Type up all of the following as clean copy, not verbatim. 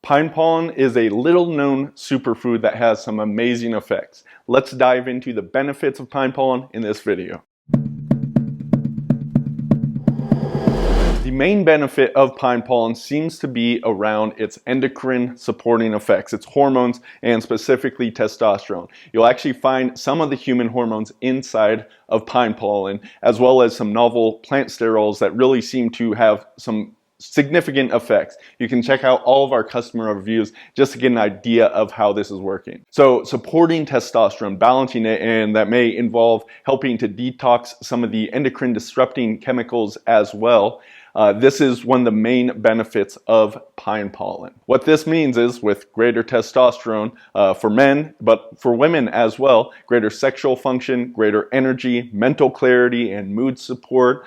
Pine pollen is a little-known superfood that has some amazing effects. Let's dive into the benefits of pine pollen in this video. The main benefit of pine pollen seems to be around its endocrine supporting effects, its hormones, and specifically testosterone. You'll actually find some of the human hormones inside of pine pollen, as well as some novel plant sterols that really seem to have some significant effects. You can check out all of our customer reviews just to get an idea of how this is working. So supporting testosterone, balancing it, and that may involve helping to detox some of the endocrine disrupting chemicals as well. This is one of the main benefits of pine pollen. What this means is with greater testosterone for men, but for women as well, greater sexual function, greater energy, mental clarity, and mood support,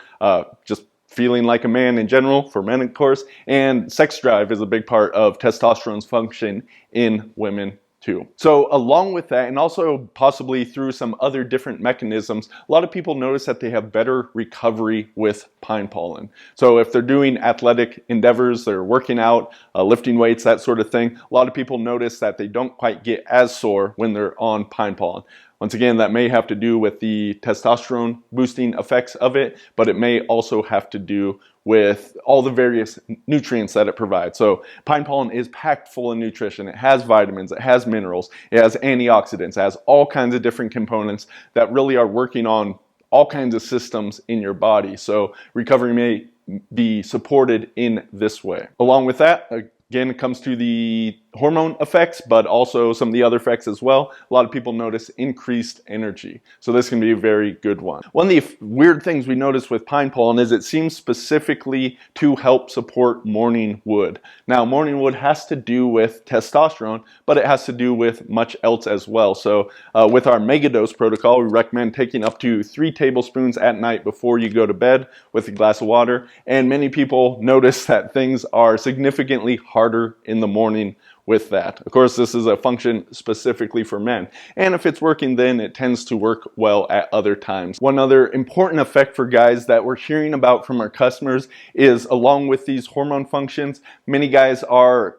just feeling like a man in general, for men of course, and sex drive is a big part of testosterone's function in women too. So along with that, and also possibly through some other different mechanisms, a lot of people notice that they have better recovery with pine pollen. So if they're doing athletic endeavors, they're working out, lifting weights, that sort of thing, a lot of people notice that they don't quite get as sore when they're on pine pollen. Once again, that may have to do with the testosterone boosting effects of it, but it may also have to do with all the various nutrients that it provides. So pine pollen is packed full of nutrition. It has vitamins, it has minerals, it has antioxidants, it has all kinds of different components that really are working on all kinds of systems in your body. So recovery may be supported in this way. Along with that, again, it comes to the hormone effects, but also some of the other effects as well. A lot of people notice increased energy. So this can be a very good one. One of the weird things we notice with pine pollen is it seems specifically to help support morning wood. Now, morning wood has to do with testosterone, but it has to do with much else as well. So with our Megadose protocol, we recommend taking up to 3 tablespoons at night before you go to bed with a glass of water. And many people notice that things are significantly harder in the morning with that. Of course, this is a function specifically for men. And if it's working then, it tends to work well at other times. One other important effect for guys that we're hearing about from our customers is, along with these hormone functions, many guys are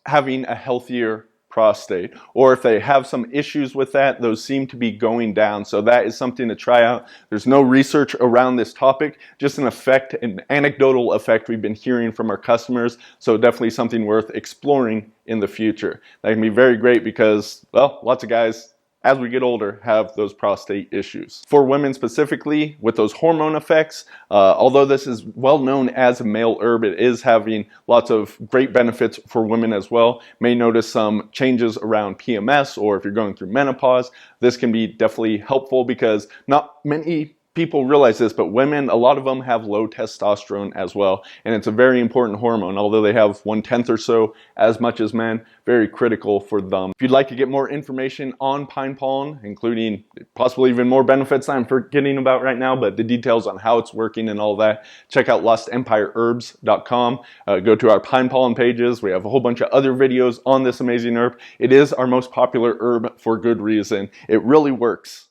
having a healthier prostate, or if they have some issues with that, those seem to be going down. So that is something to try out. There's no research around this topic, just an effect, an anecdotal effect we've been hearing from our customers. So definitely something worth exploring in the future. That can be very great because, well, lots of guys, as we get older, have those prostate issues. For women specifically, with those hormone effects, although this is well known as a male herb, it is having lots of great benefits for women as well. May notice some changes around PMS, or if you're going through menopause, this can be definitely helpful because not many people realize this, but women, a lot of them have low testosterone as well, and it's a very important hormone. Although they have 1/10 or so as much as men, very critical for them. If you'd like to get more information on pine pollen, including possibly even more benefits I'm forgetting about right now, but the details on how it's working and all that, check out LostEmpireHerbs.com. Go to our pine pollen pages. We have a whole bunch of other videos on this amazing herb. It is our most popular herb for good reason. It really works.